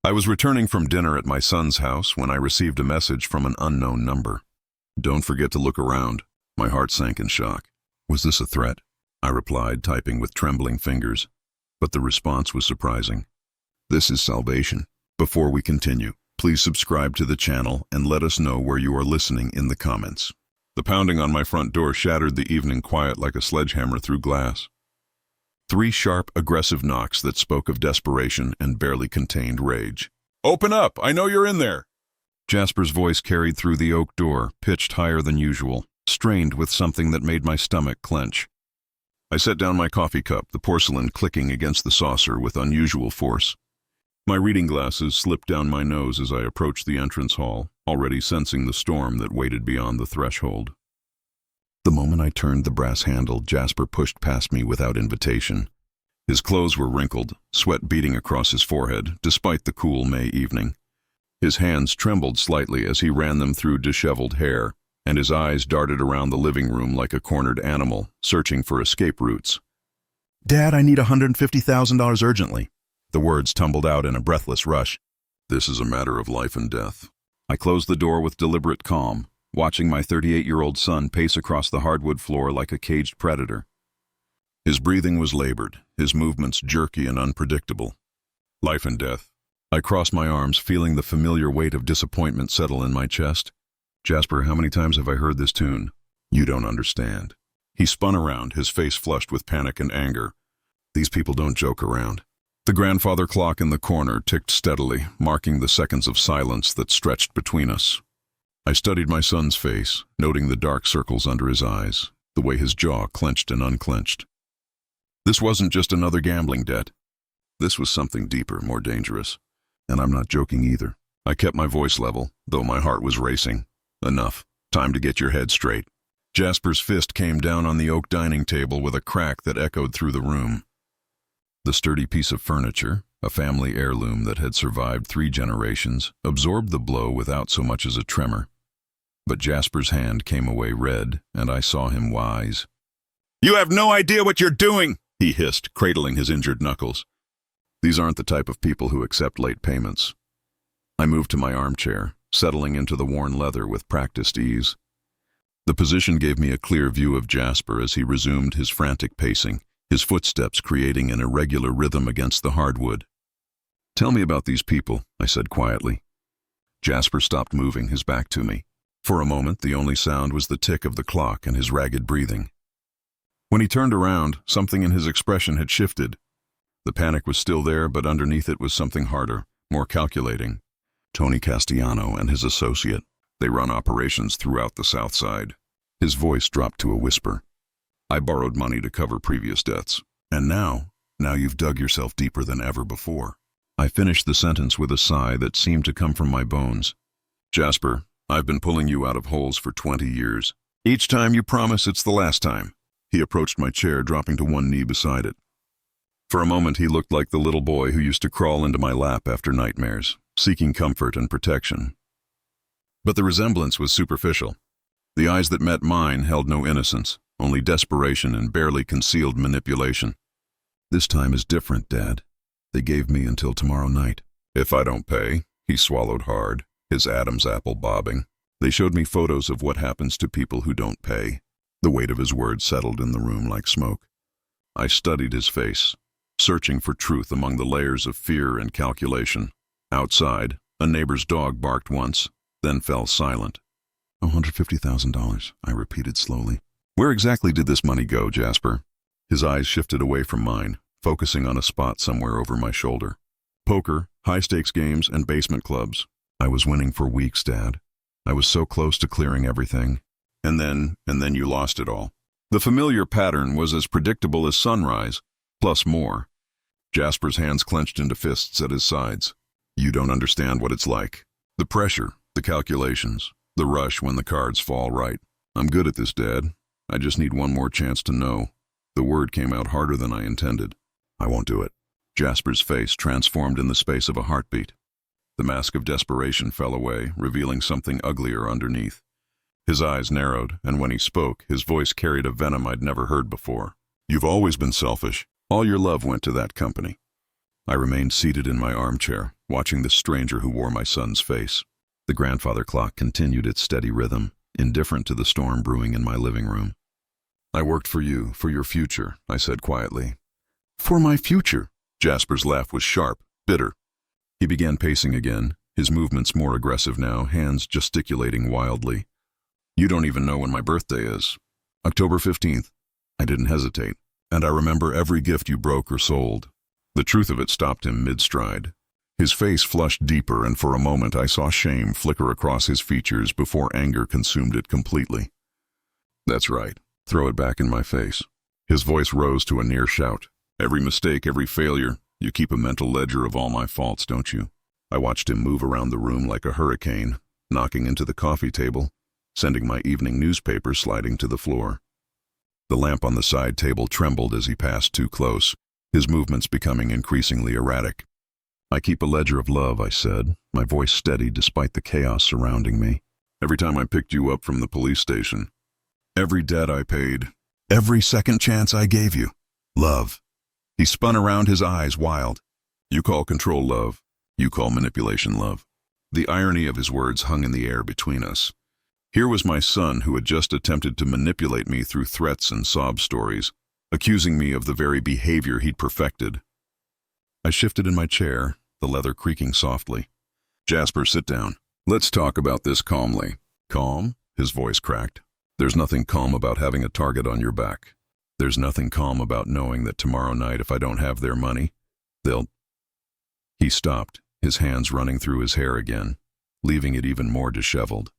I was returning from dinner at my son's house when I received a message from an unknown number. Don't forget to look around. My heart sank in shock. Was this a threat? I replied, typing with trembling fingers. But the response was surprising. This is salvation. Before we continue, please subscribe to the channel and let us know where you are listening in the comments. The pounding on my front door shattered the evening quiet like a sledgehammer through glass. 3 sharp, aggressive knocks that spoke of desperation and barely contained rage. "Open up! I know you're in there!" Jasper's voice carried through the oak door, pitched higher than usual, strained with something that made my stomach clench. I set down my coffee cup, the porcelain clicking against the saucer with unusual force. My reading glasses slipped down my nose as I approached the entrance hall, already sensing the storm that waited beyond the threshold. The moment I turned the brass handle, Jasper pushed past me without invitation. His clothes were wrinkled, sweat beading across his forehead, despite the cool May evening. His hands trembled slightly as he ran them through disheveled hair, and his eyes darted around the living room like a cornered animal, searching for escape routes. "Dad, I need $150,000 urgently." The words tumbled out in a breathless rush. "This is a matter of life and death." I closed the door with deliberate calm, watching my 38-year-old son pace across the hardwood floor like a caged predator. His breathing was labored, his movements jerky and unpredictable. Life and death. I crossed my arms, feeling the familiar weight of disappointment settle in my chest. "Jasper, how many times have I heard this tune?" "You don't understand." He spun around, his face flushed with panic and anger. "These people don't joke around." The grandfather clock in the corner ticked steadily, marking the seconds of silence that stretched between us. I studied my son's face, noting the dark circles under his eyes, the way his jaw clenched and unclenched. This wasn't just another gambling debt. This was something deeper, more dangerous. And I'm not joking either. I kept my voice level, though my heart was racing. "Enough. Time to get your head straight." Jasper's fist came down on the oak dining table with a crack that echoed through the room. The sturdy piece of furniture, a family heirloom that had survived 3 generations, absorbed the blow without so much as a tremor. But Jasper's hand came away red, and I saw him wise. "You have no idea what you're doing!" he hissed, cradling his injured knuckles. These aren't the type of people who accept late payments. I moved to my armchair, settling into the worn leather with practiced ease. The position gave me a clear view of Jasper as he resumed his frantic pacing, his footsteps creating an irregular rhythm against the hardwood. "Tell me about these people," I said quietly. Jasper stopped moving, his back to me. For a moment, the only sound was the tick of the clock and his ragged breathing. When he turned around, something in his expression had shifted. The panic was still there, but underneath it was something harder, more calculating. "Tony Castellano and his associate. They run operations throughout the South Side." His voice dropped to a whisper. "I borrowed money to cover previous debts. And now you've dug yourself deeper than ever before." I finished the sentence with a sigh that seemed to come from my bones. "Jasper, I've been pulling you out of holes for 20 years. Each time you promise it's the last time." He approached my chair, dropping to one knee beside it. For a moment he looked like the little boy who used to crawl into my lap after nightmares, seeking comfort and protection. But the resemblance was superficial. The eyes that met mine held no innocence, only desperation and barely concealed manipulation. "This time is different, Dad. They gave me until tomorrow night." "If I don't pay," he swallowed hard, his Adam's apple bobbing. "They showed me photos of what happens to people who don't pay." The weight of his words settled in the room like smoke. I studied his face, searching for truth among the layers of fear and calculation. Outside, a neighbor's dog barked once, then fell silent. $150,000, I repeated slowly. "Where exactly did this money go, Jasper?" His eyes shifted away from mine, focusing on a spot somewhere over my shoulder. "Poker, high-stakes games, and basement clubs. I was winning for weeks, Dad. I was so close to clearing everything. And then you lost it all." The familiar pattern was as predictable as sunrise, plus more. Jasper's hands clenched into fists at his sides. "You don't understand what it's like. The pressure, the calculations, the rush when the cards fall right. I'm good at this, Dad. I just need one more chance to know." The word came out harder than I intended. "I won't do it." Jasper's face transformed in the space of a heartbeat. The mask of desperation fell away, revealing something uglier underneath. His eyes narrowed, and when he spoke, his voice carried a venom I'd never heard before. "You've always been selfish. All your love went to that company." I remained seated in my armchair, watching the stranger who wore my son's face. The grandfather clock continued its steady rhythm, indifferent to the storm brewing in my living room. "I worked for you, for your future," I said quietly. "For my future?" Jasper's laugh was sharp, bitter. He began pacing again, his movements more aggressive now, hands gesticulating wildly. "You don't even know when my birthday is. October 15th. I didn't hesitate. And I remember every gift you broke or sold." The truth of it stopped him mid-stride. His face flushed deeper, and for a moment I saw shame flicker across his features before anger consumed it completely. "That's right. Throw it back in my face." His voice rose to a near shout. "Every mistake, every failure, you keep a mental ledger of all my faults, don't you?" I watched him move around the room like a hurricane, knocking into the coffee table, sending my evening newspaper sliding to the floor. The lamp on the side table trembled as he passed too close, his movements becoming increasingly erratic. "I keep a ledger of love," I said, my voice steady despite the chaos surrounding me. "Every time I picked you up from the police station, every debt I paid, every second chance I gave you. Love." He spun around, his eyes wild. "You call control love. You call manipulation love." The irony of his words hung in the air between us. Here was my son who had just attempted to manipulate me through threats and sob stories, accusing me of the very behavior he'd perfected. I shifted in my chair, the leather creaking softly. "Jasper, sit down. Let's talk about this calmly." "Calm?" His voice cracked. "There's nothing calm about having a target on your back. There's nothing calm about knowing that tomorrow night, if I don't have their money, they'll—" He stopped, his hands running through his hair again, leaving it even more disheveled.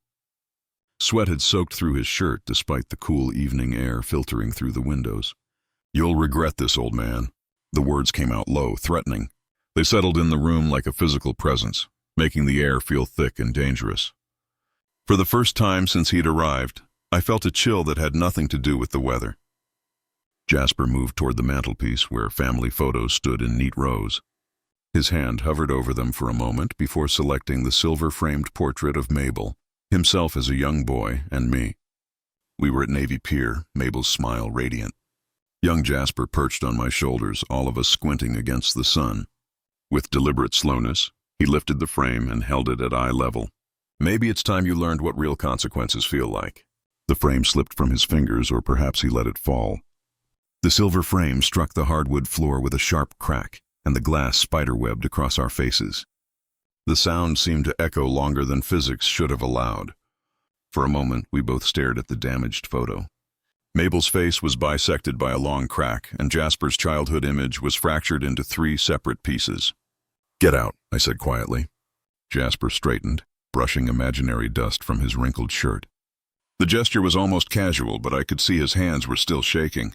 Sweat had soaked through his shirt despite the cool evening air filtering through the windows. "You'll regret this, old man." The words came out low, threatening. They settled in the room like a physical presence, making the air feel thick and dangerous. For the first time since he'd arrived, I felt a chill that had nothing to do with the weather. Jasper moved toward the mantelpiece where family photos stood in neat rows. His hand hovered over them for a moment before selecting the silver-framed portrait of Mabel, himself as a young boy, and me. We were at Navy Pier, Mabel's smile radiant. Young Jasper perched on my shoulders, all of us squinting against the sun. With deliberate slowness, he lifted the frame and held it at eye level. "Maybe it's time you learned what real consequences feel like." The frame slipped from his fingers, or perhaps he let it fall. The silver frame struck the hardwood floor with a sharp crack, and the glass spiderwebbed across our faces. The sound seemed to echo longer than physics should have allowed. For a moment, we both stared at the damaged photo. Mabel's face was bisected by a long crack, and Jasper's childhood image was fractured into 3 separate pieces. "Get out," I said quietly. Jasper straightened, brushing imaginary dust from his wrinkled shirt. The gesture was almost casual, but I could see his hands were still shaking.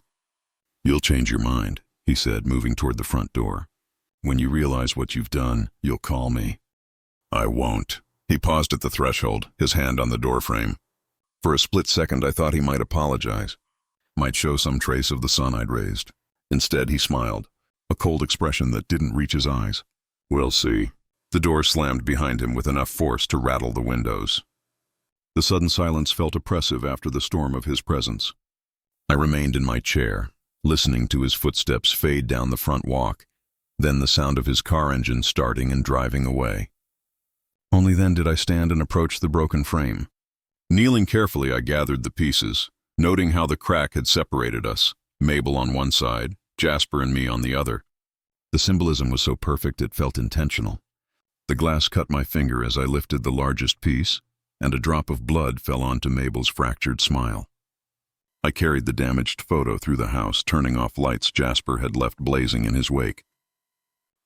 "You'll change your mind," he said, moving toward the front door. "When you realize what you've done, you'll call me." "I won't." He paused at the threshold, his hand on the doorframe. For a split second I thought he might apologize, might show some trace of the son I'd raised. Instead he smiled, a cold expression that didn't reach his eyes. "We'll see." The door slammed behind him with enough force to rattle the windows. The sudden silence felt oppressive after the storm of his presence. I remained in my chair, listening to his footsteps fade down the front walk, then the sound of his car engine starting and driving away. Only then did I stand and approach the broken frame. Kneeling carefully, I gathered the pieces, noting how the crack had separated us, Mabel on one side, Jasper and me on the other. The symbolism was so perfect it felt intentional. The glass cut my finger as I lifted the largest piece, and a drop of blood fell onto Mabel's fractured smile. I carried the damaged photo through the house, turning off lights Jasper had left blazing in his wake.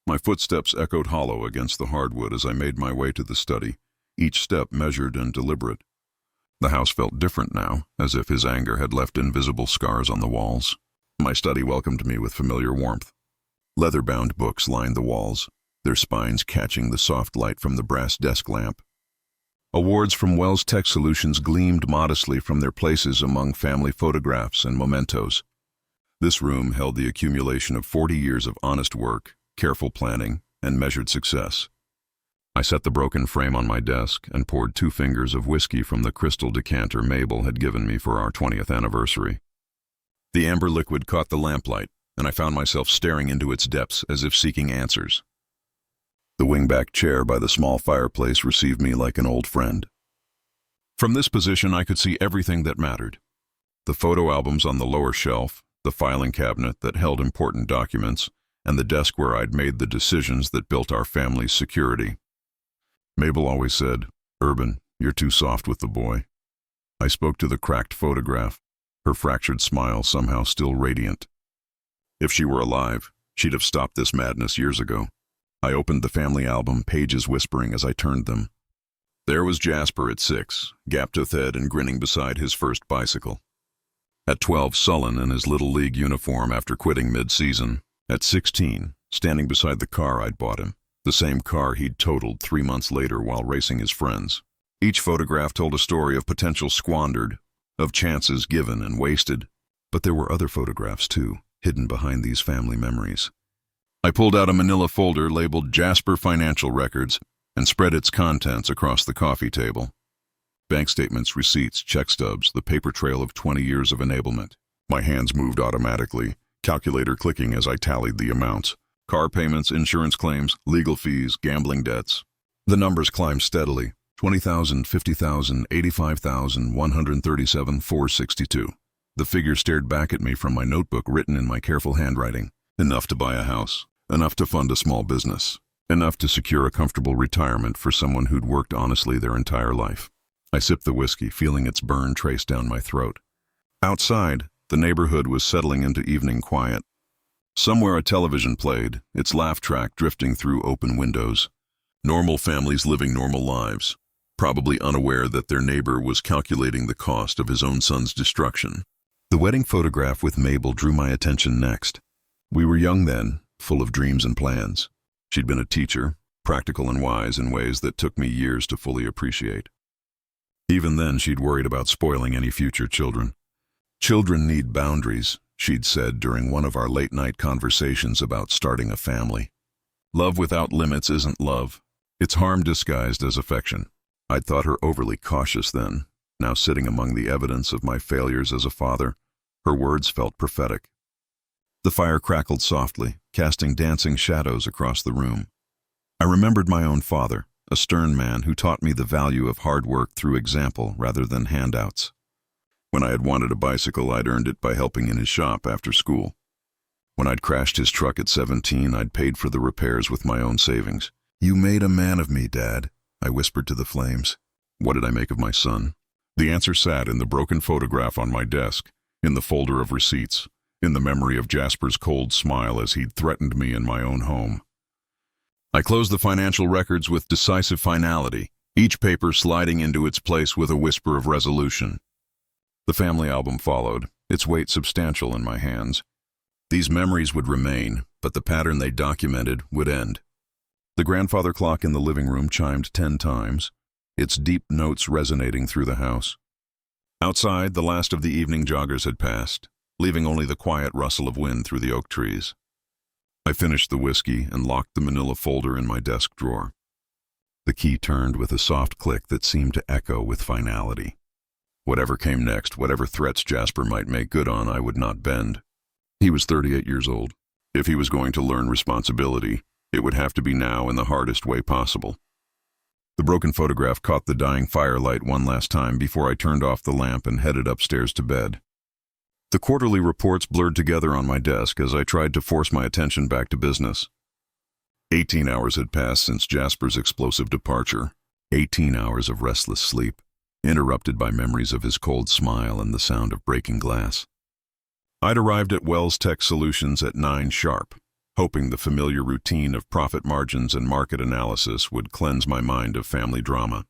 My footsteps echoed hollow against the hardwood as I made my way to the study, each step measured and deliberate. The house felt different now, as if his anger had left invisible scars on the walls. My study welcomed me with familiar warmth. Leather-bound books lined the walls, their spines catching the soft light from the brass desk lamp. Awards from Wells Tech Solutions gleamed modestly from their places among family photographs and mementos. This room held the accumulation of 40 years of honest work, careful planning, and measured success. I set the broken frame on my desk and poured 2 fingers of whiskey from the crystal decanter Mabel had given me for our 20th anniversary. The amber liquid caught the lamplight, and I found myself staring into its depths as if seeking answers. The wingback chair by the small fireplace received me like an old friend. From this position, I could see everything that mattered. The photo albums on the lower shelf, the filing cabinet that held important documents, and the desk where I'd made the decisions that built our family's security. Mabel always said, "Urban, you're too soft with the boy." I spoke to the cracked photograph, her fractured smile somehow still radiant. If she were alive, she'd have stopped this madness years ago. I opened the family album, pages whispering as I turned them. There was Jasper at 6, gap-toothed head and grinning beside his first bicycle. At 12, sullen in his Little League uniform after quitting mid-season. At 16, standing beside the car I'd bought him, the same car he'd totaled 3 months later while racing his friends. Each photograph told a story of potential squandered, of chances given and wasted. But there were other photographs too, hidden behind these family memories. I pulled out a manila folder labeled Jasper Financial Records and spread its contents across the coffee table. Bank statements, receipts, check stubs, the paper trail of 20 years of enablement. My hands moved automatically, calculator clicking as I tallied the amounts. Car payments, insurance claims, legal fees, gambling debts. The numbers climbed steadily. 20,000, 50,000, 85,000, 137, 462. The figure stared back at me from my notebook written in my careful handwriting. Enough to buy a house, enough to fund a small business, enough to secure a comfortable retirement for someone who'd worked honestly their entire life. I sipped the whiskey, feeling its burn trace down my throat. Outside, the neighborhood was settling into evening quiet. Somewhere a television played, its laugh track drifting through open windows. Normal families living normal lives, probably unaware that their neighbor was calculating the cost of his own son's destruction. The wedding photograph with Mabel drew my attention next. We were young then, full of dreams and plans. She'd been a teacher, practical and wise in ways that took me years to fully appreciate. Even then, she'd worried about spoiling any future children. "Children need boundaries," she'd said during one of our late-night conversations about starting a family. "Love without limits isn't love. It's harm disguised as affection." I'd thought her overly cautious then. Now sitting among the evidence of my failures as a father, her words felt prophetic. The fire crackled softly, casting dancing shadows across the room. I remembered my own father, a stern man who taught me the value of hard work through example rather than handouts. When I had wanted a bicycle, I'd earned it by helping in his shop after school. When I'd crashed his truck at 17, I'd paid for the repairs with my own savings. "You made a man of me, Dad," I whispered to the flames. What did I make of my son? The answer sat in the broken photograph on my desk, in the folder of receipts, in the memory of Jasper's cold smile as he'd threatened me in my own home. I closed the financial records with decisive finality, each paper sliding into its place with a whisper of resolution. The family album followed, its weight substantial in my hands. These memories would remain, but the pattern they documented would end. The grandfather clock in the living room chimed 10 times, its deep notes resonating through the house. Outside, the last of the evening joggers had passed, leaving only the quiet rustle of wind through the oak trees. I finished the whiskey and locked the manila folder in my desk drawer. The key turned with a soft click that seemed to echo with finality. Whatever came next, whatever threats Jasper might make good on, I would not bend. He was 38 years old. If he was going to learn responsibility, it would have to be now in the hardest way possible. The broken photograph caught the dying firelight one last time before I turned off the lamp and headed upstairs to bed. The quarterly reports blurred together on my desk as I tried to force my attention back to business. 18 hours had passed since Jasper's explosive departure. 18 hours of restless sleep, interrupted by memories of his cold smile and the sound of breaking glass. I'd arrived at Wells Tech Solutions at 9 sharp, hoping the familiar routine of profit margins and market analysis would cleanse my mind of family drama.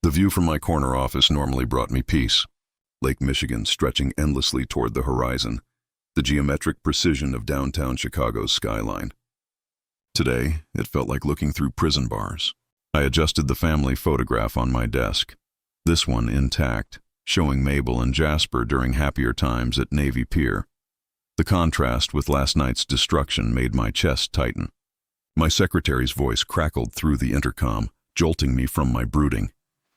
The view from my corner office normally brought me peace. Lake Michigan stretching endlessly toward the horizon, the geometric precision of downtown Chicago's skyline. Today, it felt like looking through prison bars. I adjusted the family photograph on my desk, this one intact, showing Mabel and Jasper during happier times at Navy Pier. The contrast with last night's destruction made my chest tighten. My secretary's voice crackled through the intercom, jolting me from my brooding.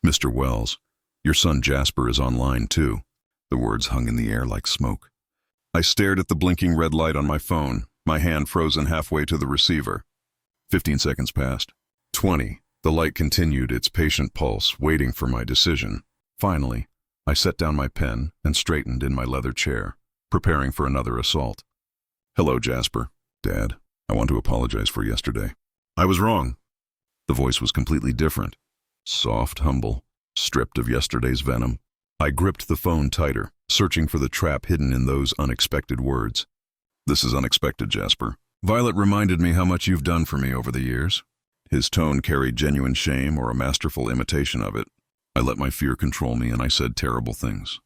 "Mr. Wells, your son Jasper is online too." The words hung in the air like smoke. I stared at the blinking red light on my phone, my hand frozen halfway to the receiver. 15 seconds passed. 20. The light continued its patient pulse, waiting for my decision. Finally, I set down my pen and straightened in my leather chair, preparing for another assault. Hello, Jasper. Dad, I want to apologize for yesterday. I was wrong. The voice was completely different. Soft, humble, stripped of yesterday's venom. I gripped the phone tighter, searching for the trap hidden in those unexpected words. This is unexpected, Jasper. Violet reminded me how much you've done for me over the years. His tone carried genuine shame or a masterful imitation of it. I let my fear control me and I said terrible things.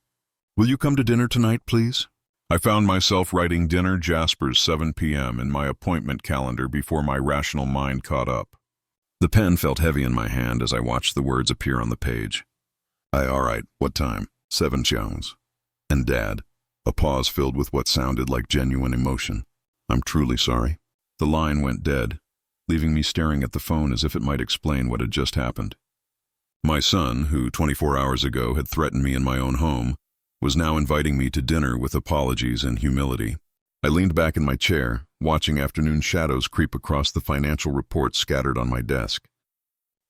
Will you come to dinner tonight, please? I found myself writing dinner Jasper's 7 p.m. in my appointment calendar before my rational mind caught up. The pen felt heavy in my hand as I watched the words appear on the page. All right, what time? 7 Jones. And Dad, a pause filled with what sounded like genuine emotion. I'm truly sorry. The line went dead, leaving me staring at the phone as if it might explain what had just happened. My son, who 24 hours ago had threatened me in my own home, was now inviting me to dinner with apologies and humility. I leaned back in my chair, watching afternoon shadows creep across the financial reports scattered on my desk.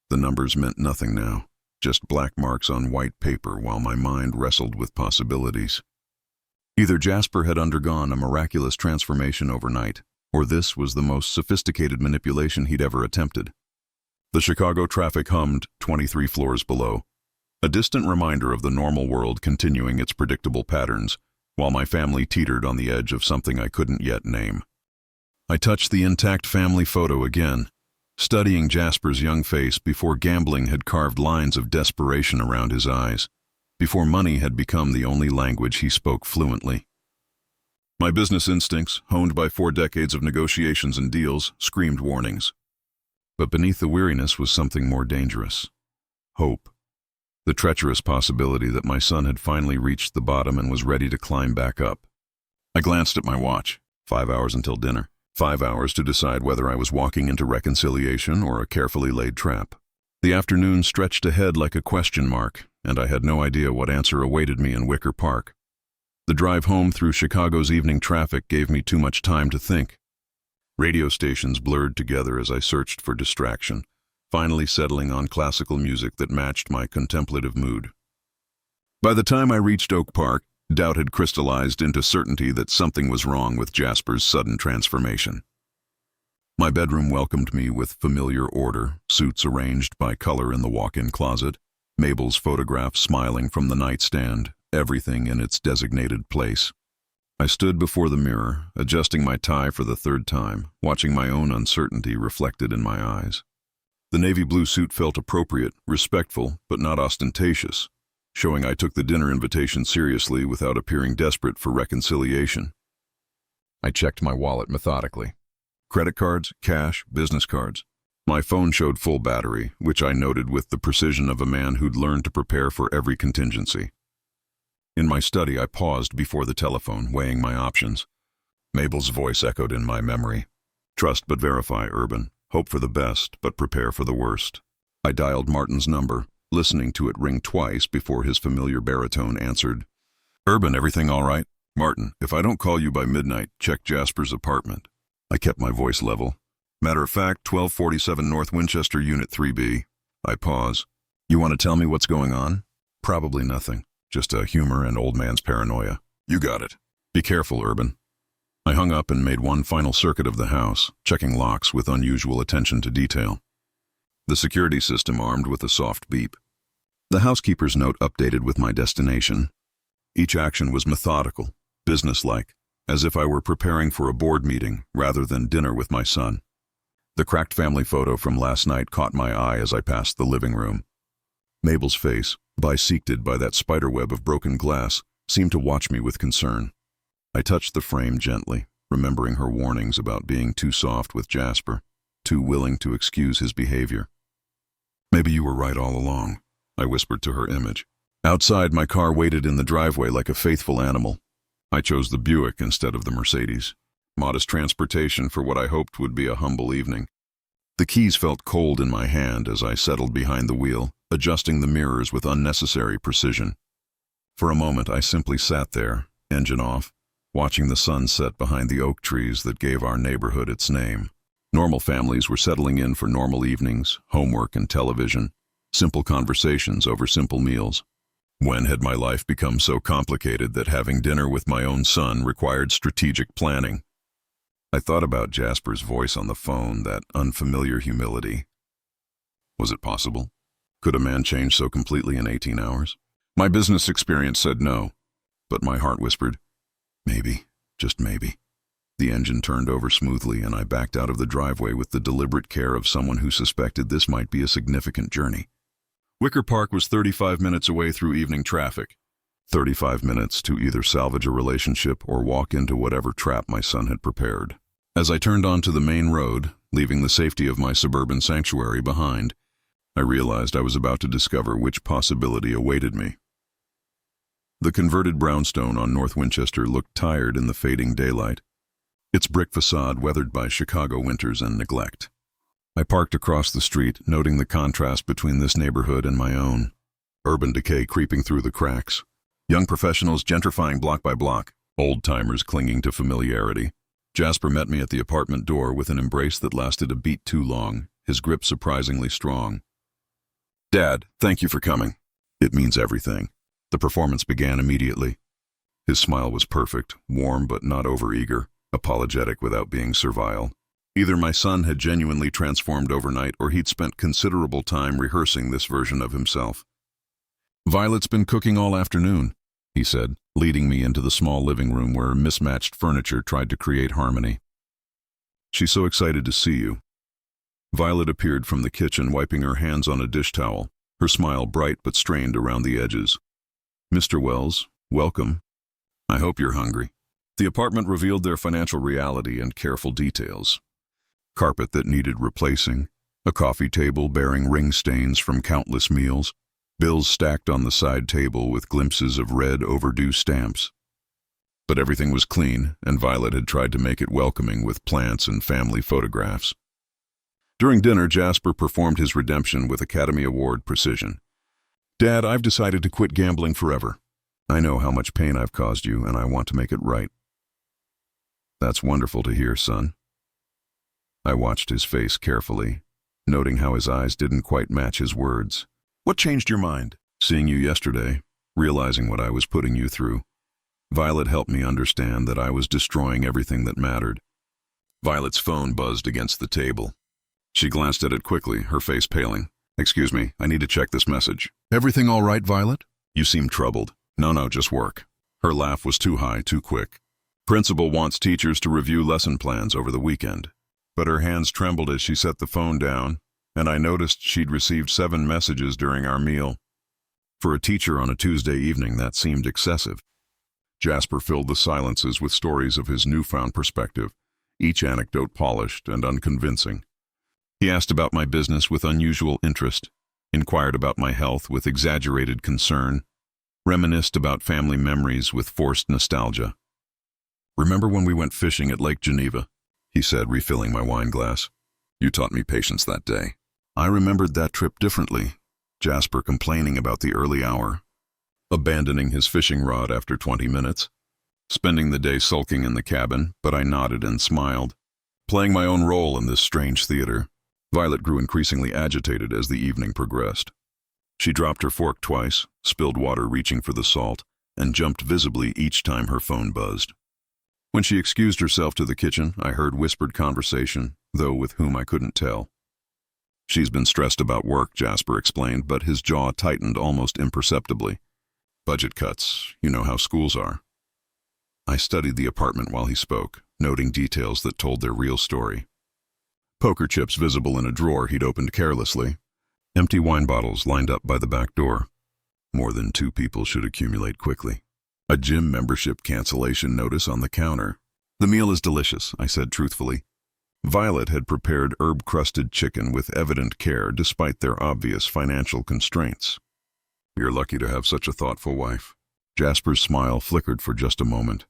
The numbers meant nothing now, just black marks on white paper while my mind wrestled with possibilities. Either Jasper had undergone a miraculous transformation overnight, or this was the most sophisticated manipulation he'd ever attempted. The Chicago traffic hummed 23 floors below, a distant reminder of the normal world continuing its predictable patterns, while my family teetered on the edge of something I couldn't yet name. I touched the intact family photo again, studying Jasper's young face before gambling had carved lines of desperation around his eyes, before money had become the only language he spoke fluently. My business instincts, honed by 4 decades of negotiations and deals, screamed warnings. But beneath the weariness was something more dangerous. Hope. The treacherous possibility that my son had finally reached the bottom and was ready to climb back up. I glanced at my watch. 5 hours until dinner. 5 hours to decide whether I was walking into reconciliation or a carefully laid trap. The afternoon stretched ahead like a question mark, and I had no idea what answer awaited me in Wicker Park. The drive home through Chicago's evening traffic gave me too much time to think. Radio stations blurred together as I searched for distraction, finally settling on classical music that matched my contemplative mood. By the time I reached Oak Park, doubt had crystallized into certainty that something was wrong with Jasper's sudden transformation. My bedroom welcomed me with familiar order, suits arranged by color in the walk-in closet, Mabel's photograph smiling from the nightstand, everything in its designated place. I stood before the mirror, adjusting my tie for the 3rd time, watching my own uncertainty reflected in my eyes. The navy blue suit felt appropriate, respectful, but not ostentatious, showing I took the dinner invitation seriously without appearing desperate for reconciliation. I checked my wallet methodically. Credit cards, cash, business cards. My phone showed full battery, which I noted with the precision of a man who'd learned to prepare for every contingency. In my study, I paused before the telephone, weighing my options. Mabel's voice echoed in my memory. Trust but verify, Urban. Hope for the best, but prepare for the worst. I dialed Martin's number, listening to it ring twice before his familiar baritone answered. Urban, everything all right? Martin, if I don't call you by midnight, check Jasper's apartment. I kept my voice level. Matter of fact, 1247 North Winchester, Unit 3B. I pause. You want to tell me what's going on? Probably nothing. Just a humor and old man's paranoia. You got it. Be careful, Urban. I hung up and made one final circuit of the house, checking locks with unusual attention to detail. The security system armed with a soft beep. The housekeeper's note updated with my destination. Each action was methodical, businesslike, as if I were preparing for a board meeting rather than dinner with my son. The cracked family photo from last night caught my eye as I passed the living room. Mabel's face, bisected by that spiderweb of broken glass, seemed to watch me with concern. I touched the frame gently, remembering her warnings about being too soft with Jasper, too willing to excuse his behavior. Maybe you were right all along, I whispered to her image. Outside, my car waited in the driveway like a faithful animal. I chose the Buick instead of the Mercedes. Modest transportation for what I hoped would be a humble evening. The keys felt cold in my hand as I settled behind the wheel, adjusting the mirrors with unnecessary precision. For a moment, I simply sat there, engine off, watching the sun set behind the oak trees that gave our neighborhood its name. Normal families were settling in for normal evenings, homework and television, simple conversations over simple meals. When had my life become so complicated that having dinner with my own son required strategic planning? I thought about Jasper's voice on the phone, that unfamiliar humility. Was it possible? Could a man change so completely in 18 hours? My business experience said no, but my heart whispered, maybe, just maybe. The engine turned over smoothly and I backed out of the driveway with the deliberate care of someone who suspected this might be a significant journey. Wicker Park was 35 minutes away through evening traffic. 35 minutes to either salvage a relationship or walk into whatever trap my son had prepared. As I turned onto the main road, leaving the safety of my suburban sanctuary behind, I realized I was about to discover which possibility awaited me. The converted brownstone on North Winchester looked tired in the fading daylight, its brick facade weathered by Chicago winters and neglect. I parked across the street, noting the contrast between this neighborhood and my own. Urban decay creeping through the cracks. Young professionals gentrifying block by block. Old-timers clinging to familiarity. Jasper met me at the apartment door with an embrace that lasted a beat too long, his grip surprisingly strong. "Dad, thank you for coming. It means everything." The performance began immediately. His smile was perfect, warm but not overeager, apologetic without being servile. Either my son had genuinely transformed overnight or he'd spent considerable time rehearsing this version of himself. "Violet's been cooking all afternoon," he said, leading me into the small living room where mismatched furniture tried to create harmony. "She's so excited to see you." Violet appeared from the kitchen, wiping her hands on a dish towel, her smile bright but strained around the edges. "Mr. Wells, welcome. I hope you're hungry." The apartment revealed their financial reality and careful details. Carpet that needed replacing, a coffee table bearing ring stains from countless meals, bills stacked on the side table with glimpses of red overdue stamps. But everything was clean, and Violet had tried to make it welcoming with plants and family photographs. During dinner, Jasper performed his redemption with Academy Award precision. "Dad, I've decided to quit gambling forever. I know how much pain I've caused you, and I want to make it right." "That's wonderful to hear, son." I watched his face carefully, noting how his eyes didn't quite match his words. "What changed your mind?" "Seeing you yesterday, realizing what I was putting you through. Violet helped me understand that I was destroying everything that mattered." Violet's phone buzzed against the table. She glanced at it quickly, her face paling. "Excuse me, I need to check this message." "Everything all right, Violet?" "You seem troubled." No, just work." Her laugh was too high, too quick. "Principal wants teachers to review lesson plans over the weekend." But her hands trembled as she set the phone down, and I noticed she'd received 7 messages during our meal. For a teacher on a Tuesday evening, that seemed excessive. Jasper filled the silences with stories of his newfound perspective, each anecdote polished and unconvincing. He asked about my business with unusual interest, inquired about my health with exaggerated concern, reminisced about family memories with forced nostalgia. "Remember when we went fishing at Lake Geneva?" he said, refilling my wine glass. "You taught me patience that day." I remembered that trip differently. Jasper complaining about the early hour, abandoning his fishing rod after 20 minutes, spending the day sulking in the cabin, but I nodded and smiled, playing my own role in this strange theater. Violet grew increasingly agitated as the evening progressed. She dropped her fork twice, spilled water reaching for the salt, and jumped visibly each time her phone buzzed. When she excused herself to the kitchen, I heard whispered conversation, though with whom I couldn't tell. "She's been stressed about work," Jasper explained, but his jaw tightened almost imperceptibly. "Budget cuts, you know how schools are." I studied the apartment while he spoke, noting details that told their real story. Poker chips visible in a drawer he'd opened carelessly. Empty wine bottles lined up by the back door. More than 2 people should accumulate quickly. A gym membership cancellation notice on the counter. "The meal is delicious," I said truthfully. Violet had prepared herb-crusted chicken with evident care despite their obvious financial constraints. "You're lucky to have such a thoughtful wife." Jasper's smile flickered for just a moment.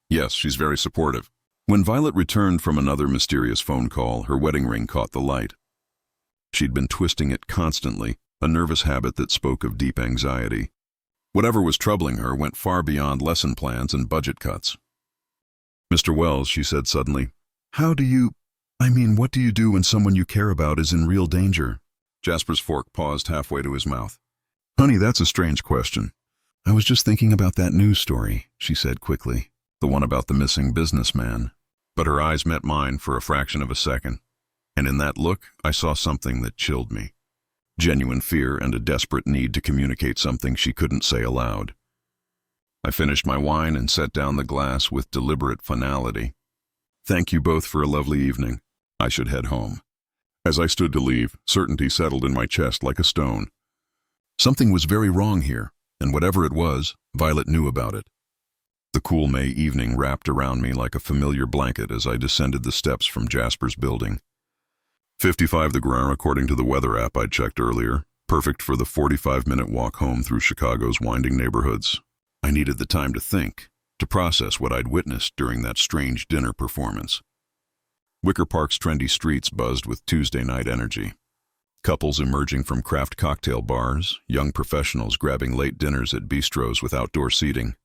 "Yes, she's very supportive." When Violet returned from another mysterious phone call, her wedding ring caught the light. She'd been twisting it constantly, a nervous habit that spoke of deep anxiety. Whatever was troubling her went far beyond lesson plans and budget cuts. "Mr. Wells," she said suddenly, "how do you—" I mean, what do you do when someone you care about is in real danger? Jasper's fork paused halfway to his mouth. Honey, that's a strange question. I was just thinking about that news story, she said quickly, the one about the missing businessman. But her eyes met mine for a fraction of a second, and in that look I saw something that chilled me. Genuine fear and a desperate need to communicate something she couldn't say aloud. I finished my wine and set down the glass with deliberate finality. Thank you both for a lovely evening. I should head home. As I stood to leave, certainty settled in my chest like a stone. Something was very wrong here, and whatever it was, Violet knew about it. The cool May evening wrapped around me like a familiar blanket as I descended the steps from Jasper's building. 55 the ground according to the weather app I'd checked earlier, perfect for the 45-minute walk home through Chicago's winding neighborhoods. I needed the time to think, to process what I'd witnessed during that strange dinner performance. Wicker Park's trendy streets buzzed with Tuesday night energy. Couples emerging from craft cocktail bars, young professionals grabbing late dinners at bistros with outdoor seating.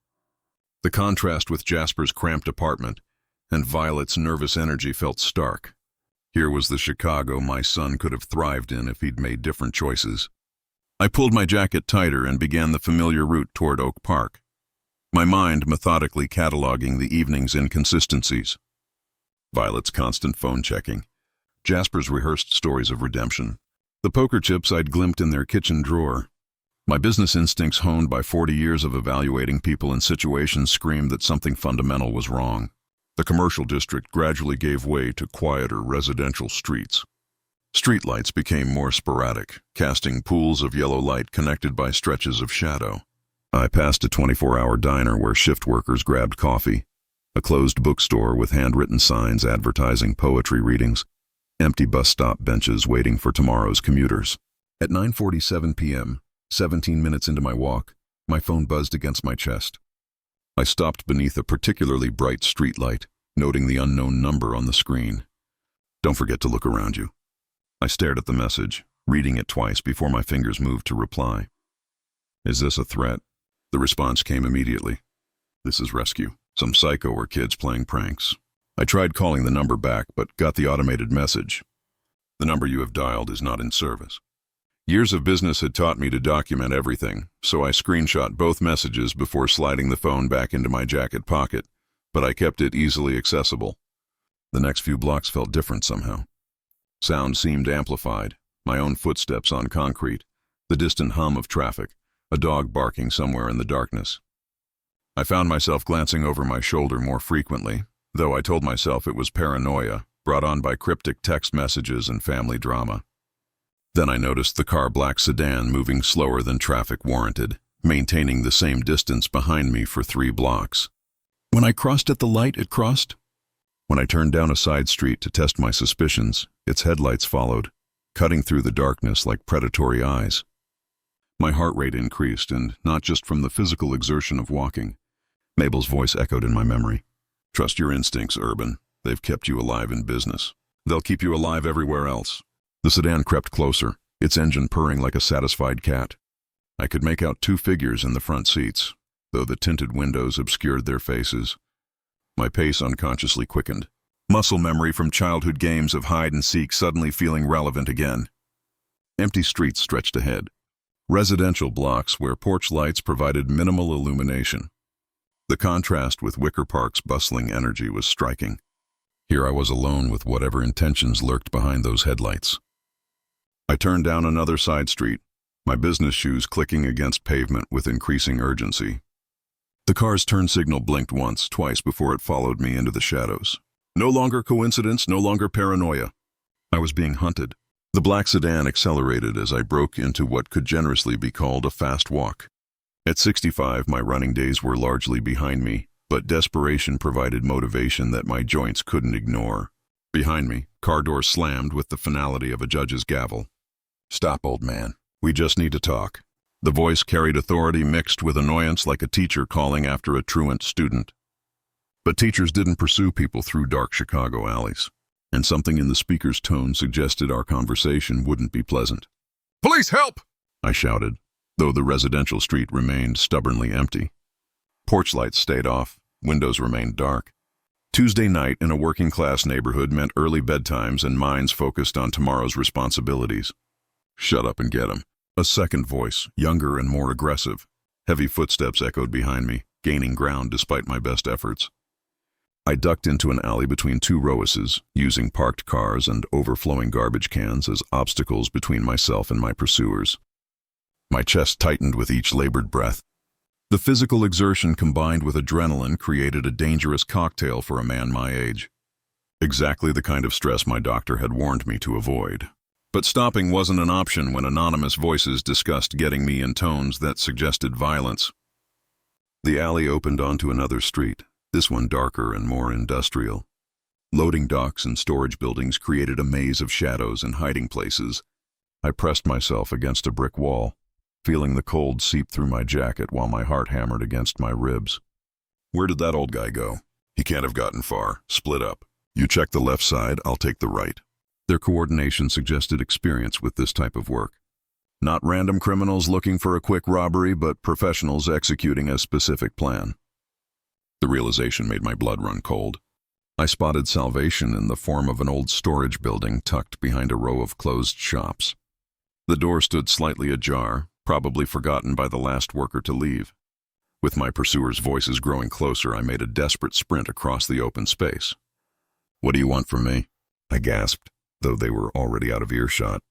The contrast with Jasper's cramped apartment and Violet's nervous energy felt stark. Here was the Chicago my son could have thrived in if he'd made different choices. I pulled my jacket tighter and began the familiar route toward Oak Park, my mind methodically cataloging the evening's inconsistencies. Violet's constant phone checking, Jasper's rehearsed stories of redemption, the poker chips I'd glimpsed in their kitchen drawer. My business instincts, honed by 40 years of evaluating people and situations, screamed that something fundamental was wrong. The commercial district gradually gave way to quieter residential streets. Streetlights became more sporadic, casting pools of yellow light connected by stretches of shadow. I passed a 24-hour diner where shift workers grabbed coffee, a closed bookstore with handwritten signs advertising poetry readings, empty bus stop benches waiting for tomorrow's commuters. At 9:47 p.m., 17 minutes into my walk, my phone buzzed against my chest. I stopped beneath a particularly bright streetlight, noting the unknown number on the screen. Don't forget to look around you. I stared at the message, reading it twice before my fingers moved to reply. Is this a threat? The response came immediately. This is rescue. Some psycho or kids playing pranks. I tried calling the number back, but got the automated message. The number you have dialed is not in service. Years of business had taught me to document everything, so I screenshot both messages before sliding the phone back into my jacket pocket, but I kept it easily accessible. The next few blocks felt different somehow. Sound seemed amplified, my own footsteps on concrete, the distant hum of traffic, a dog barking somewhere in the darkness. I found myself glancing over my shoulder more frequently, though I told myself it was paranoia, brought on by cryptic text messages and family drama. Then I noticed the car-black sedan moving slower than traffic warranted, maintaining the same distance behind me for 3 blocks. When I crossed at the light, it crossed. When I turned down a side street to test my suspicions, its headlights followed, cutting through the darkness like predatory eyes. My heart rate increased, and not just from the physical exertion of walking. Mabel's voice echoed in my memory. Trust your instincts, Urban. They've kept you alive in business. They'll keep you alive everywhere else. The sedan crept closer, its engine purring like a satisfied cat. I could make out 2 figures in the front seats, though the tinted windows obscured their faces. My pace unconsciously quickened, muscle memory from childhood games of hide-and-seek suddenly feeling relevant again. Empty streets stretched ahead, residential blocks where porch lights provided minimal illumination. The contrast with Wicker Park's bustling energy was striking. Here I was alone with whatever intentions lurked behind those headlights. I turned down another side street, my business shoes clicking against pavement with increasing urgency. The car's turn signal blinked once, twice before it followed me into the shadows. No longer coincidence, no longer paranoia. I was being hunted. The black sedan accelerated as I broke into what could generously be called a fast walk. At 65, my running days were largely behind me, but desperation provided motivation that my joints couldn't ignore. Behind me, car door slammed with the finality of a judge's gavel. Stop, old man. We just need to talk. The voice carried authority mixed with annoyance like a teacher calling after a truant student. But teachers didn't pursue people through dark Chicago alleys, and something in the speaker's tone suggested our conversation wouldn't be pleasant. Police, help! I shouted, though the residential street remained stubbornly empty. Porch lights stayed off, windows remained dark. Tuesday night in a working-class neighborhood meant early bedtimes and minds focused on tomorrow's responsibilities. Shut up and get him. A second voice, younger and more aggressive. Heavy footsteps echoed behind me, gaining ground despite my best efforts. I ducked into an alley between two rowesses, using parked cars and overflowing garbage cans as obstacles between myself and my pursuers. My chest tightened with each labored breath. The physical exertion combined with adrenaline created a dangerous cocktail for a man my age. Exactly the kind of stress my doctor had warned me to avoid. But stopping wasn't an option when anonymous voices discussed getting me in tones that suggested violence. The alley opened onto another street, this one darker and more industrial. Loading docks and storage buildings created a maze of shadows and hiding places. I pressed myself against a brick wall, feeling the cold seep through my jacket while my heart hammered against my ribs. Where did that old guy go? He can't have gotten far. Split up. You check the left side, I'll take the right. Their coordination suggested experience with this type of work. Not random criminals looking for a quick robbery, but professionals executing a specific plan. The realization made my blood run cold. I spotted salvation in the form of an old storage building tucked behind a row of closed shops. The door stood slightly ajar, probably forgotten by the last worker to leave. With my pursuers' voices growing closer, I made a desperate sprint across the open space. "What do you want from me?" I gasped, though they were already out of earshot.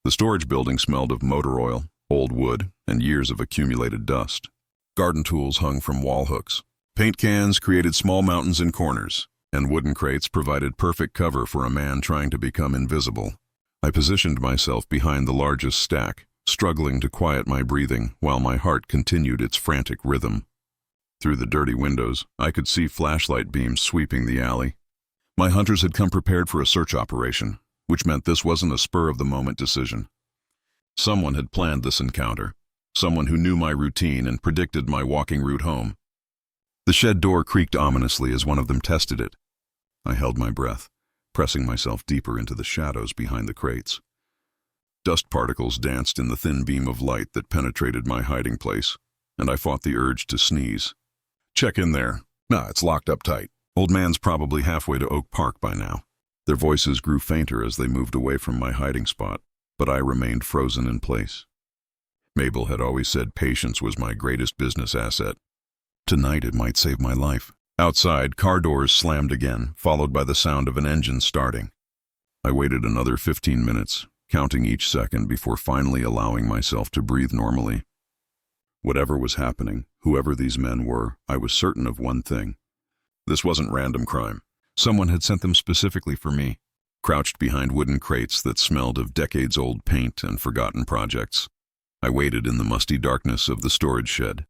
The storage building smelled of motor oil, old wood, and years of accumulated dust. Garden tools hung from wall hooks. Paint cans created small mountains in corners, and wooden crates provided perfect cover for a man trying to become invisible. I positioned myself behind the largest stack, struggling to quiet my breathing while my heart continued its frantic rhythm. Through the dirty windows, I could see flashlight beams sweeping the alley. My hunters had come prepared for a search operation, which meant this wasn't a spur-of-the-moment decision. Someone had planned this encounter, someone who knew my routine and predicted my walking route home. The shed door creaked ominously as one of them tested it. I held my breath, pressing myself deeper into the shadows behind the crates. Dust particles danced in the thin beam of light that penetrated my hiding place, and I fought the urge to sneeze. "Check in there." "Nah, it's locked up tight." Old man's probably halfway to Oak Park by now. Their voices grew fainter as they moved away from my hiding spot, but I remained frozen in place. Mabel had always said patience was my greatest business asset. Tonight it might save my life. Outside, car doors slammed again, followed by the sound of an engine starting. I waited another 15 minutes, counting each second before finally allowing myself to breathe normally. Whatever was happening, whoever these men were, I was certain of one thing. This wasn't random crime. Someone had sent them specifically for me, crouched behind wooden crates that smelled of decades-old paint and forgotten projects. I waited in the musty darkness of the storage shed.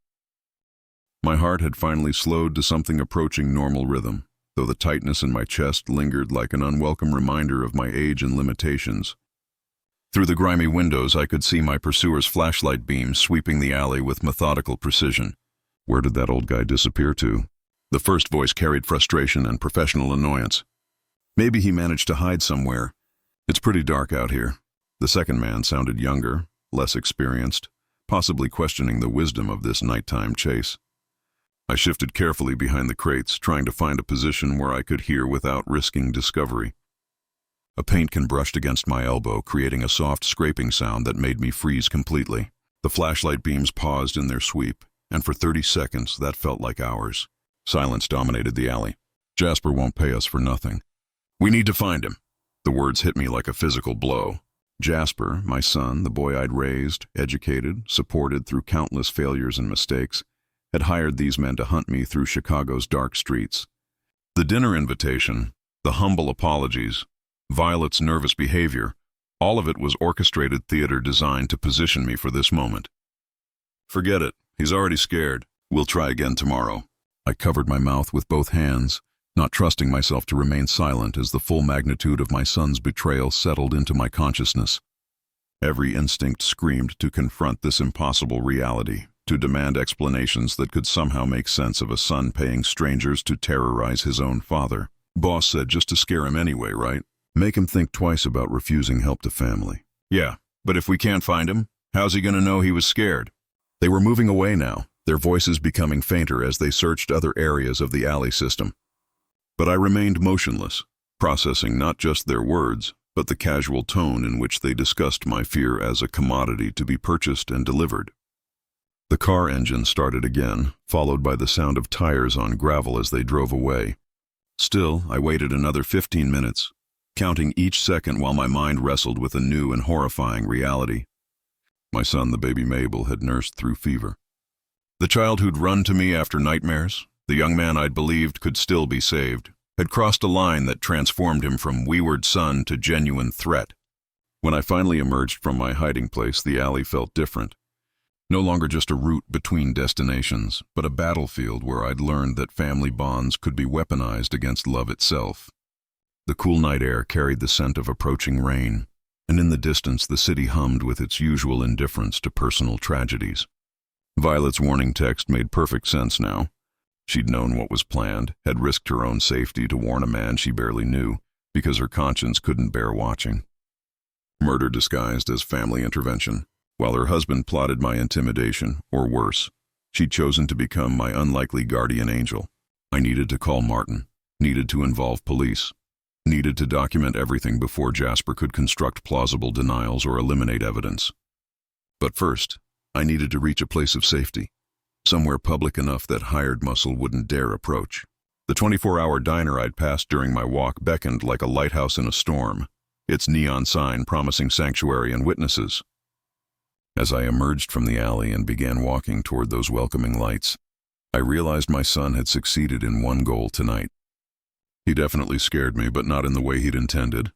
My heart had finally slowed to something approaching normal rhythm, though the tightness in my chest lingered like an unwelcome reminder of my age and limitations. Through the grimy windows, I could see my pursuer's flashlight beams sweeping the alley with methodical precision. Where did that old guy disappear to? The first voice carried frustration and professional annoyance. Maybe he managed to hide somewhere. It's pretty dark out here. The second man sounded younger, less experienced, possibly questioning the wisdom of this nighttime chase. I shifted carefully behind the crates, trying to find a position where I could hear without risking discovery. A paint can brushed against my elbow, creating a soft scraping sound that made me freeze completely. The flashlight beams paused in their sweep, and for 30 seconds that felt like hours. Silence dominated the alley. "Jasper won't pay us for nothing. We need to find him." The words hit me like a physical blow. Jasper, my son, the boy I'd raised, educated, supported through countless failures and mistakes, had hired these men to hunt me through Chicago's dark streets. The dinner invitation, the humble apologies, Violet's nervous behavior, all of it was orchestrated theater designed to position me for this moment. "Forget it. He's already scared. We'll try again tomorrow." I covered my mouth with both hands, not trusting myself to remain silent as the full magnitude of my son's betrayal settled into my consciousness. Every instinct screamed to confront this impossible reality, to demand explanations that could somehow make sense of a son paying strangers to terrorize his own father. Boss said just to scare him anyway, right? Make him think twice about refusing help to family. Yeah, but if we can't find him, how's he gonna know he was scared? They were moving away now, their voices becoming fainter as they searched other areas of the alley system. But I remained motionless, processing not just their words, but the casual tone in which they discussed my fear as a commodity to be purchased and delivered. The car engine started again, followed by the sound of tires on gravel as they drove away. Still, I waited another 15 minutes, counting each second while my mind wrestled with a new and horrifying reality. My son, the baby Mabel, had nursed through fever. The child who'd run to me after nightmares, the young man I'd believed could still be saved, had crossed a line that transformed him from wayward son to genuine threat. When I finally emerged from my hiding place, the alley felt different. No longer just a route between destinations, but a battlefield where I'd learned that family bonds could be weaponized against love itself. The cool night air carried the scent of approaching rain, and in the distance the city hummed with its usual indifference to personal tragedies. Violet's warning text made perfect sense now. She'd known what was planned, had risked her own safety to warn a man she barely knew, because her conscience couldn't bear watching. Murder disguised as family intervention. While her husband plotted my intimidation, or worse, she'd chosen to become my unlikely guardian angel. I needed to call Martin, needed to involve police, needed to document everything before Jasper could construct plausible denials or eliminate evidence. But first, I needed to reach a place of safety, somewhere public enough that hired muscle wouldn't dare approach. The 24-hour diner I'd passed during my walk beckoned like a lighthouse in a storm, its neon sign promising sanctuary and witnesses. As I emerged from the alley and began walking toward those welcoming lights, I realized my son had succeeded in one goal tonight. He definitely scared me, but not in the way he'd intended.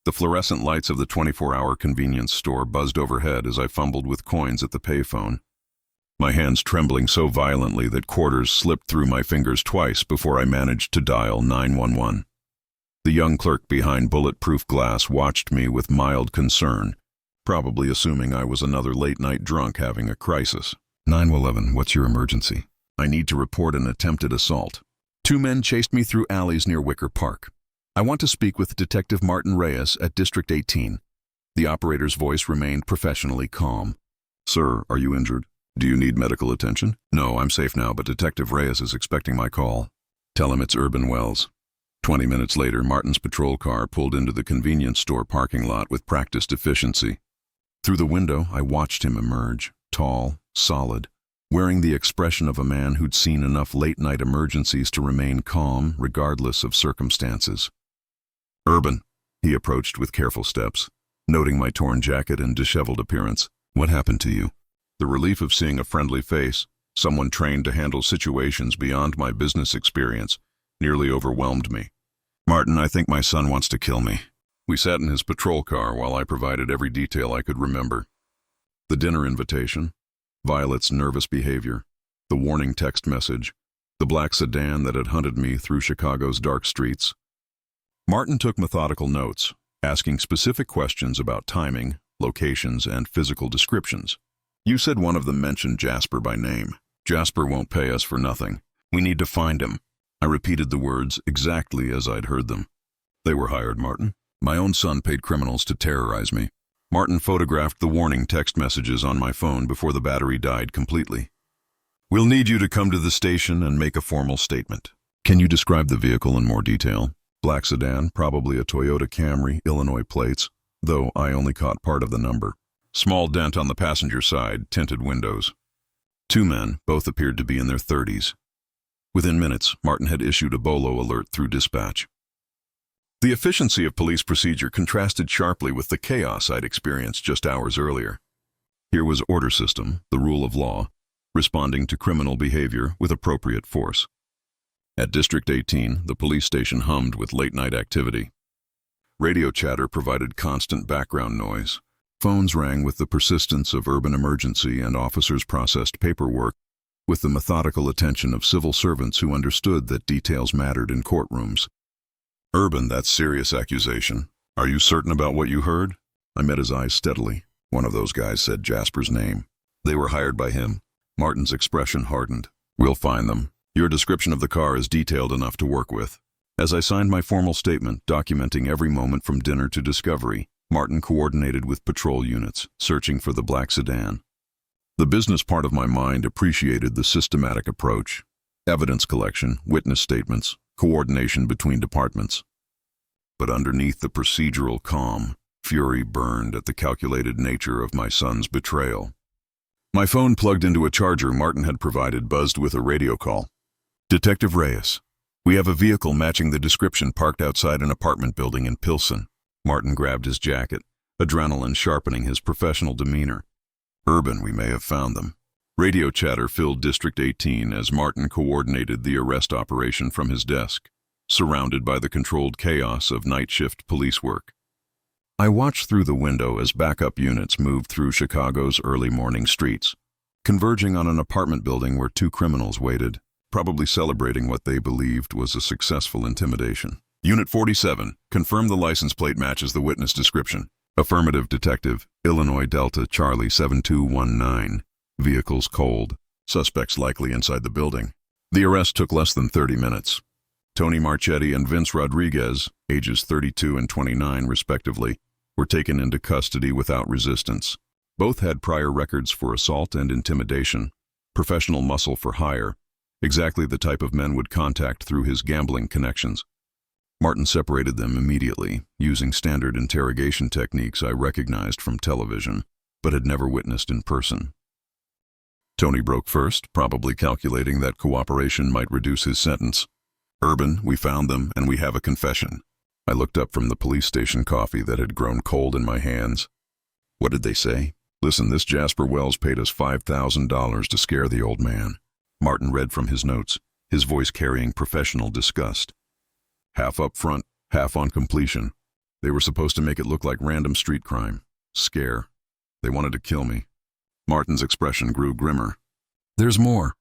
The fluorescent lights of the 24-hour convenience store buzzed overhead as I fumbled with coins at the payphone, my hands trembling so violently that quarters slipped through my fingers twice before I managed to dial 911. The young clerk behind bulletproof glass watched me with mild concern, probably assuming I was another late-night drunk having a crisis. 911, what's your emergency? I need to report an attempted assault. 2 men chased me through alleys near Wicker Park. I want to speak with Detective Martin Reyes at District 18. The operator's voice remained professionally calm. Sir, are you injured? Do you need medical attention? No, I'm safe now, but Detective Reyes is expecting my call. Tell him it's Urban Wells. 20 minutes later, Martin's patrol car pulled into the convenience store parking lot with practiced efficiency. Through the window, I watched him emerge, tall, solid, wearing the expression of a man who'd seen enough late-night emergencies to remain calm regardless of circumstances. Urban, he approached with careful steps, noting my torn jacket and disheveled appearance. What happened to you? The relief of seeing a friendly face, someone trained to handle situations beyond my business experience, nearly overwhelmed me. Martin, I think my son wants to kill me. We sat in his patrol car while I provided every detail I could remember. The dinner invitation, Violet's nervous behavior, the warning text message, the black sedan that had hunted me through Chicago's dark streets. Martin took methodical notes, asking specific questions about timing, locations, and physical descriptions. You said one of them mentioned Jasper by name. Jasper won't pay us for nothing. We need to find him. I repeated the words exactly as I'd heard them. They were hired, Martin. My own son paid criminals to terrorize me. Martin photographed the warning text messages on my phone before the battery died completely. We'll need you to come to the station and make a formal statement. Can you describe the vehicle in more detail? Black sedan, probably a Toyota Camry, Illinois plates, though I only caught part of the number. Small dent on the passenger side, tinted windows. 2 men, both appeared to be in their 30s. Within minutes, Martin had issued a BOLO alert through dispatch. The efficiency of police procedure contrasted sharply with the chaos I'd experienced just hours earlier. Here was order system, the rule of law, responding to criminal behavior with appropriate force. At District 18, the police station hummed with late-night activity. Radio chatter provided constant background noise. Phones rang with the persistence of urban emergency, and officers processed paperwork with the methodical attention of civil servants who understood that details mattered in courtrooms. Urban, that's serious accusation. Are you certain about what you heard? I met his eyes steadily. One of those guys said Jasper's name. They were hired by him. Martin's expression hardened. We'll find them. Your description of the car is detailed enough to work with. As I signed my formal statement, documenting every moment from dinner to discovery, Martin coordinated with patrol units, searching for the black sedan. The business part of my mind appreciated the systematic approach. Evidence collection, witness statements, coordination between departments. But underneath the procedural calm, fury burned at the calculated nature of my son's betrayal. My phone, plugged into a charger Martin had provided, buzzed with a radio call. "Detective Reyes, we have a vehicle matching the description parked outside an apartment building in Pilsen." Martin grabbed his jacket, adrenaline sharpening his professional demeanor. "Urban, we may have found them." Radio chatter filled District 18 as Martin coordinated the arrest operation from his desk, surrounded by the controlled chaos of night shift police work. I watched through the window as backup units moved through Chicago's early morning streets, converging on an apartment building where two criminals waited, probably celebrating what they believed was a successful intimidation. "Unit 47, confirm the license plate matches the witness description." "Affirmative, Detective. Illinois Delta Charlie 7219. Vehicles cold. Suspects likely inside the building." The arrest took less than 30 minutes. Tony Marchetti and Vince Rodriguez, ages 32 and 29 respectively, were taken into custody without resistance. Both had prior records for assault and intimidation, professional muscle for hire, exactly the type of men would contact through his gambling connections. Martin separated them immediately, using standard interrogation techniques I recognized from television, but had never witnessed in person. Tony broke first, probably calculating that cooperation might reduce his sentence. "Urban, we found them, and we have a confession." I looked up from the police station coffee that had grown cold in my hands. "What did they say?" "Listen, this Jasper Wells paid us $5,000 to scare the old man." Martin read from his notes, his voice carrying professional disgust. "Half up front, half on completion. They were supposed to make it look like random street crime. Scare. They wanted to kill me." Martin's expression grew grimmer. "There's more.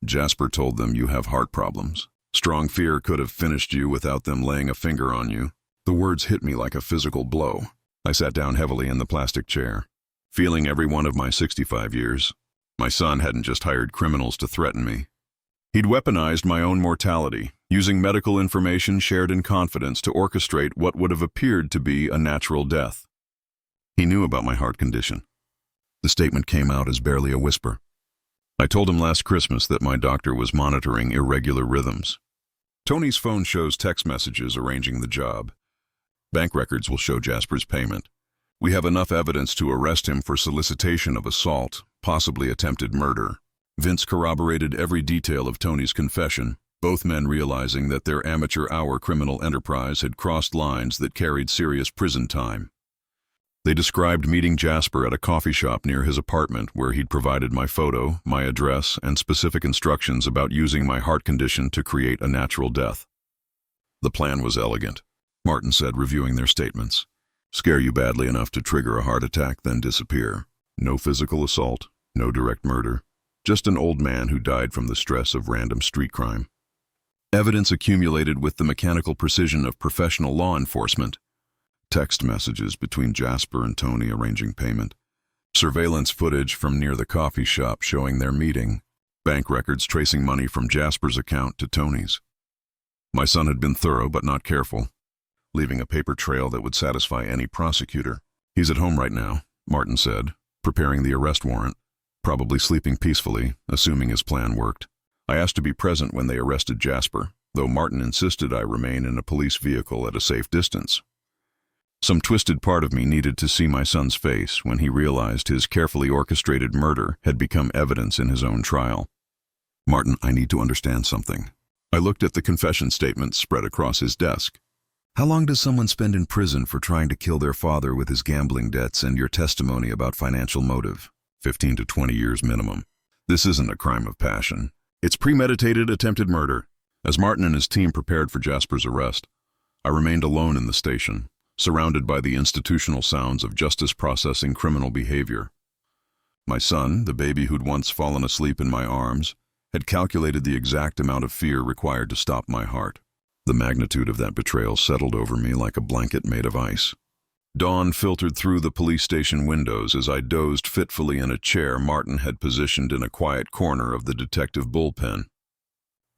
Jasper told them you have heart problems. Strong fear could have finished you without them laying a finger on you." The words hit me like a physical blow. I sat down heavily in the plastic chair, feeling every one of my 65 years. My son hadn't just hired criminals to threaten me. He'd weaponized my own mortality, using medical information shared in confidence to orchestrate what would have appeared to be a natural death. He knew about my heart condition. The statement came out as barely a whisper. "I told him last Christmas that my doctor was monitoring irregular rhythms. Tony's phone shows text messages arranging the job. Bank records will show Jasper's payment. We have enough evidence to arrest him for solicitation of assault, possibly attempted murder." Vince corroborated every detail of Tony's confession, both men realizing that their amateur hour criminal enterprise had crossed lines that carried serious prison time. They described meeting Jasper at a coffee shop near his apartment where he'd provided my photo, my address, and specific instructions about using my heart condition to create a natural death. "The plan was elegant," Martin said, reviewing their statements. "Scare you badly enough to trigger a heart attack, then disappear. No physical assault, no direct murder. Just an old man who died from the stress of random street crime." Evidence accumulated with the mechanical precision of professional law enforcement. Text messages between Jasper and Tony arranging payment. Surveillance footage from near the coffee shop showing their meeting. Bank records tracing money from Jasper's account to Tony's. My son had been thorough but not careful, leaving a paper trail that would satisfy any prosecutor. "He's at home right now," Martin said, preparing the arrest warrant, probably sleeping peacefully, assuming his plan worked. I asked to be present when they arrested Jasper, though Martin insisted I remain in a police vehicle at a safe distance. Some twisted part of me needed to see my son's face when he realized his carefully orchestrated murder had become evidence in his own trial. "Martin, I need to understand something." I looked at the confession statement spread across his desk. "How long does someone spend in prison for trying to kill their father with his gambling debts and your testimony about financial motive?" 15 to 20 years minimum. This isn't a crime of passion. It's premeditated attempted murder. As Martin and his team prepared for Jasper's arrest, I remained alone in the station, surrounded by the institutional sounds of justice processing criminal behavior. My son, the baby who'd once fallen asleep in my arms, had calculated the exact amount of fear required to stop my heart. The magnitude of that betrayal settled over me like a blanket made of ice. Dawn filtered through the police station windows as I dozed fitfully in a chair Martin had positioned in a quiet corner of the detective bullpen.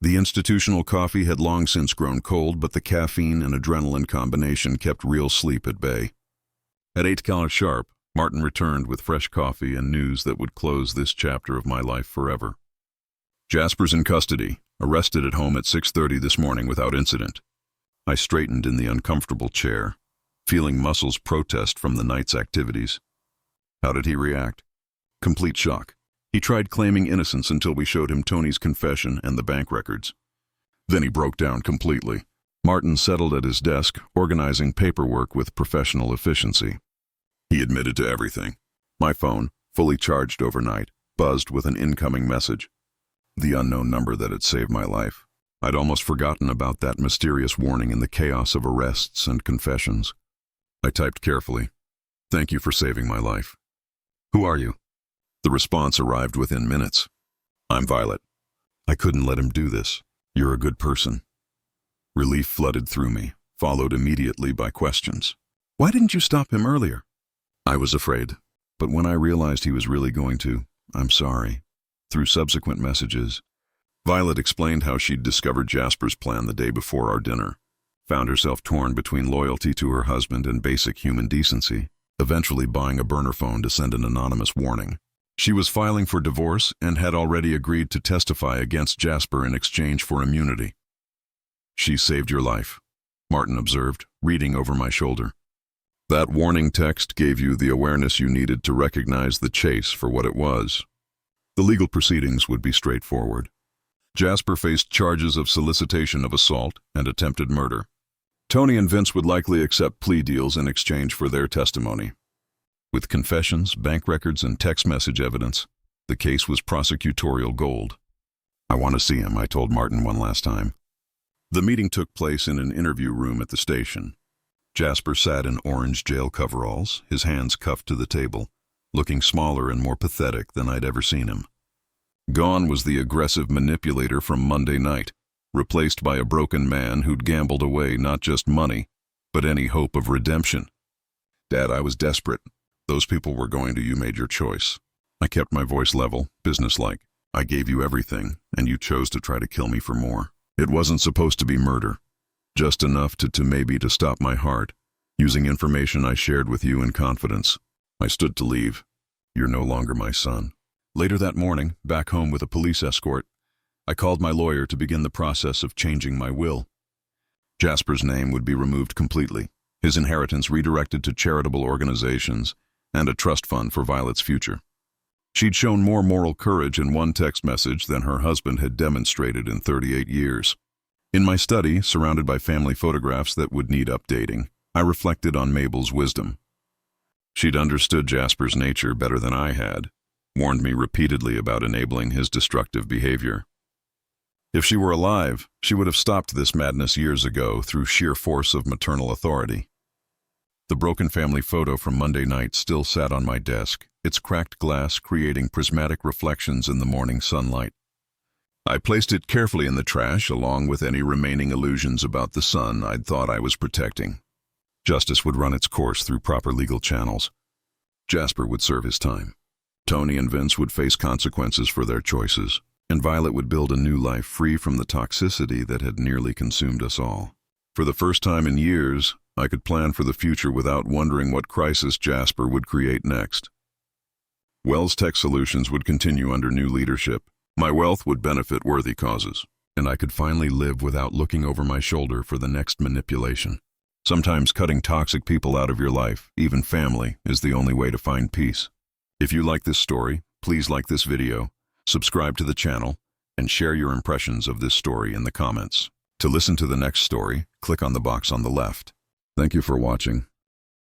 The institutional coffee had long since grown cold, but the caffeine and adrenaline combination kept real sleep at bay. At 8 sharp, Martin returned with fresh coffee and news that would close this chapter of my life forever. Jasper's in custody, arrested at home at 6:30 this morning without incident. I straightened in the uncomfortable chair, feeling muscles protest from the night's activities. How did he react? Complete shock. He tried claiming innocence until we showed him Tony's confession and the bank records. Then he broke down completely. Martin settled at his desk, organizing paperwork with professional efficiency. He admitted to everything. My phone, fully charged overnight, buzzed with an incoming message. The unknown number that had saved my life. I'd almost forgotten about that mysterious warning in the chaos of arrests and confessions. I typed carefully, "Thank you for saving my life." "Who are you?" The response arrived within minutes. "I'm Violet. I couldn't let him do this. You're a good person." Relief flooded through me, followed immediately by questions. "Why didn't you stop him earlier?" "I was afraid, but when I realized he was really going to, I'm sorry." Through subsequent messages, Violet explained how she'd discovered Jasper's plan the day before our dinner, found herself torn between loyalty to her husband and basic human decency, eventually buying a burner phone to send an anonymous warning. She was filing for divorce and had already agreed to testify against Jasper in exchange for immunity. "She saved your life," Martin observed, reading over my shoulder. "That warning text gave you the awareness you needed to recognize the chase for what it was." The legal proceedings would be straightforward. Jasper faced charges of solicitation of assault and attempted murder. Tony and Vince would likely accept plea deals in exchange for their testimony. With confessions, bank records, and text message evidence, the case was prosecutorial gold. "I want to see him," I told Martin one last time. The meeting took place in an interview room at the station. Jasper sat in orange jail coveralls, his hands cuffed to the table, looking smaller and more pathetic than I'd ever seen him. Gone was the aggressive manipulator from Monday night, replaced by a broken man who'd gambled away not just money, but any hope of redemption. "Dad, I was desperate. Those people were going to. You made your choice." I kept my voice level, businesslike. "I gave you everything, and you chose to try to kill me for more. It wasn't supposed to be murder. Just enough to maybe to stop my heart, using information I shared with you in confidence. I stood to leave. You're no longer my son." Later that morning, back home with a police escort, I called my lawyer to begin the process of changing my will. Jasper's name would be removed completely, his inheritance redirected to charitable organizations, and a trust fund for Violet's future. She'd shown more moral courage in one text message than her husband had demonstrated in 38 years. In my study, surrounded by family photographs that would need updating, I reflected on Mabel's wisdom. She'd understood Jasper's nature better than I had, warned me repeatedly about enabling his destructive behavior. If she were alive, she would have stopped this madness years ago through sheer force of maternal authority. The broken family photo from Monday night still sat on my desk, its cracked glass creating prismatic reflections in the morning sunlight. I placed it carefully in the trash along with any remaining illusions about the son I'd thought I was protecting. Justice would run its course through proper legal channels. Jasper would serve his time. Tony and Vince would face consequences for their choices, and Violet would build a new life free from the toxicity that had nearly consumed us all. For the first time in years, I could plan for the future without wondering what crisis Jasper would create next. Wells Tech Solutions would continue under new leadership. My wealth would benefit worthy causes, and I could finally live without looking over my shoulder for the next manipulation. Sometimes cutting toxic people out of your life, even family, is the only way to find peace. If you like this story, please like this video, subscribe to the channel, and share your impressions of this story in the comments. To listen to the next story, click on the box on the left. Thank you for watching.